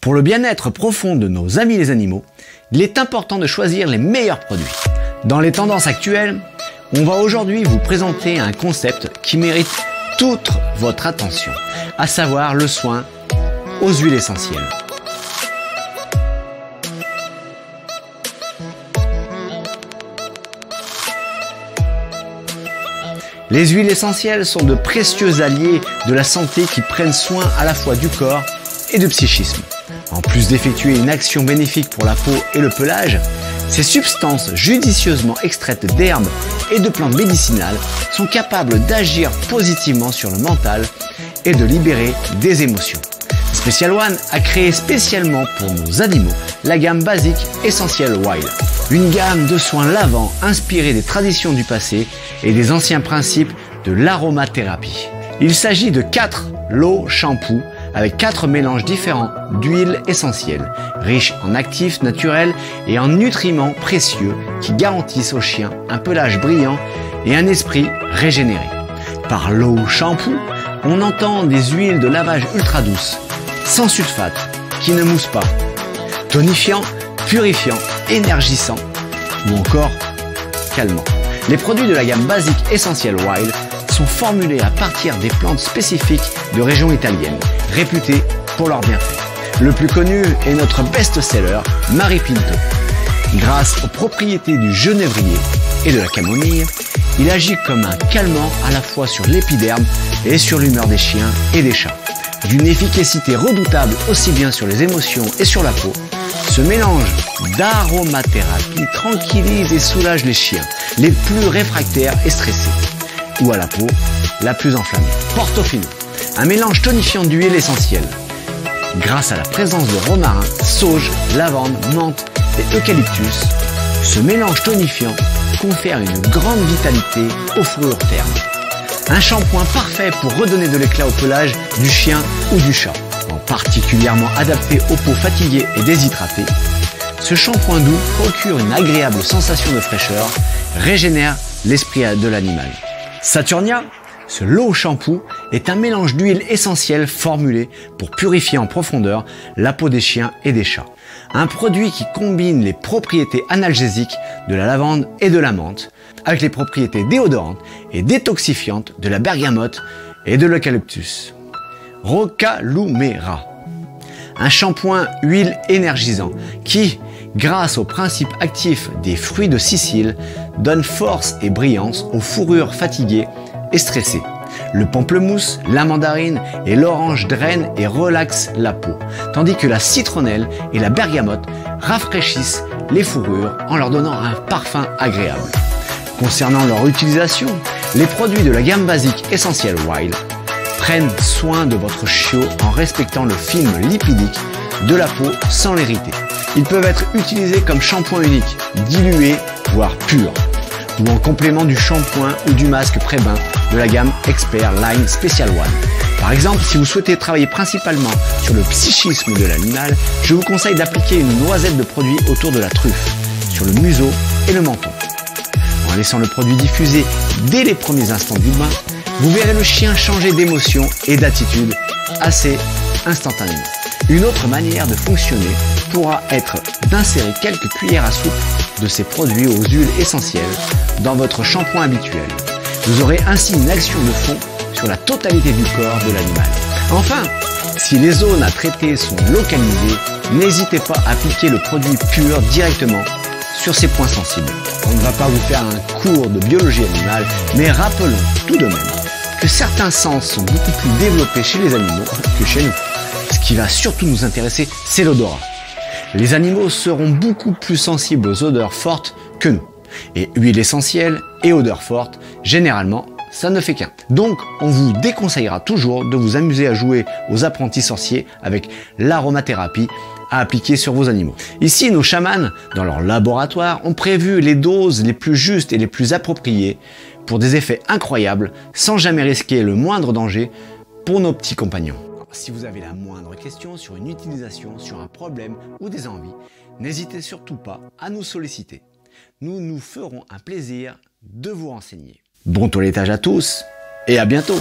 Pour le bien-être profond de nos amis les animaux, il est important de choisir les meilleurs produits. Dans les tendances actuelles, on va aujourd'hui vous présenter un concept qui mérite toute votre attention, à savoir le soin aux huiles essentielles. Les huiles essentielles sont de précieux alliés de la santé qui prennent soin à la fois du corps et du psychisme. En plus d'effectuer une action bénéfique pour la peau et le pelage, ces substances judicieusement extraites d'herbes et de plantes médicinales sont capables d'agir positivement sur le mental et de libérer des émotions. Special One a créé spécialement pour nos animaux la gamme basique Essential Wild, une gamme de soins lavants inspirée des traditions du passé et des anciens principes de l'aromathérapie. Il s'agit de 4 lots shampoos avec 4 mélanges différents d'huiles essentielles, riches en actifs naturels et en nutriments précieux qui garantissent aux chiens un pelage brillant et un esprit régénéré. Par lot shampoo, on entend des huiles de lavage ultra douces, sans sulfate, qui ne moussent pas, tonifiant, purifiant, énergisant ou encore calmant. Les produits de la gamme basique Essential Wild sont formulés à partir des plantes spécifiques de régions italiennes, réputées pour leurs bienfaits. Le plus connu est notre best-seller, Mari Pinto. Grâce aux propriétés du genévrier et de la camomille, il agit comme un calmant à la fois sur l'épiderme et sur l'humeur des chiens et des chats. D'une efficacité redoutable aussi bien sur les émotions et sur la peau, ce mélange d'aromathérapie tranquillise et soulage les chiens les plus réfractaires et stressés, ou à la peau la plus enflammée. Portofino, un mélange tonifiant d'huile essentielle. Grâce à la présence de romarin, sauge, lavande, menthe et eucalyptus, ce mélange tonifiant confère une grande vitalité aux fourrures ternes. Un shampoing parfait pour redonner de l'éclat au pelage du chien ou du chat. Particulièrement adapté aux peaux fatiguées et déshydratées, ce shampoing doux procure une agréable sensation de fraîcheur, régénère l'esprit de l'animal. Saturnia, ce lot shampoo est un mélange d'huile essentielle formulé pour purifier en profondeur la peau des chiens et des chats. Un produit qui combine les propriétés analgésiques de la lavande et de la menthe avec les propriétés déodorantes et détoxifiantes de la bergamote et de l'eucalyptus. Rocalumera, un shampoing huile énergisant qui, grâce aux principes actifs des fruits de Sicile, donne force et brillance aux fourrures fatiguées et stressées. Le pamplemousse, la mandarine et l'orange drainent et relaxent la peau, tandis que la citronnelle et la bergamote rafraîchissent les fourrures en leur donnant un parfum agréable. Concernant leur utilisation, les produits de la gamme basique Essential Wild prennent soin de votre chiot en respectant le film lipidique de la peau sans l'irriter. Ils peuvent être utilisés comme shampoing unique, dilué, voire pur, ou en complément du shampoing ou du masque pré-bain de la gamme Expert Line Special One. Par exemple, si vous souhaitez travailler principalement sur le psychisme de l'animal, je vous conseille d'appliquer une noisette de produit autour de la truffe, sur le museau et le menton. En laissant le produit diffuser dès les premiers instants du bain, vous verrez le chien changer d'émotion et d'attitude assez instantanément. Une autre manière de fonctionner pourra être d'insérer quelques cuillères à soupe de ces produits aux huiles essentielles dans votre shampoing habituel. Vous aurez ainsi une action de fond sur la totalité du corps de l'animal. Enfin, si les zones à traiter sont localisées, n'hésitez pas à appliquer le produit pur directement sur ces points sensibles. On ne va pas vous faire un cours de biologie animale, mais rappelons tout de même que certains sens sont beaucoup plus développés chez les animaux que chez nous. Ce qui va surtout nous intéresser, c'est l'odorat. Les animaux seront beaucoup plus sensibles aux odeurs fortes que nous. Et huile essentielle et odeurs fortes, généralement, ça ne fait qu'un. Donc, on vous déconseillera toujours de vous amuser à jouer aux apprentis sorciers avec l'aromathérapie à appliquer sur vos animaux. Ici, nos chamans, dans leur laboratoire, ont prévu les doses les plus justes et les plus appropriées pour des effets incroyables, sans jamais risquer le moindre danger pour nos petits compagnons. Si vous avez la moindre question sur une utilisation, sur un problème ou des envies, n'hésitez surtout pas à nous solliciter. Nous nous ferons un plaisir de vous renseigner. Bon toilettage à tous et à bientôt!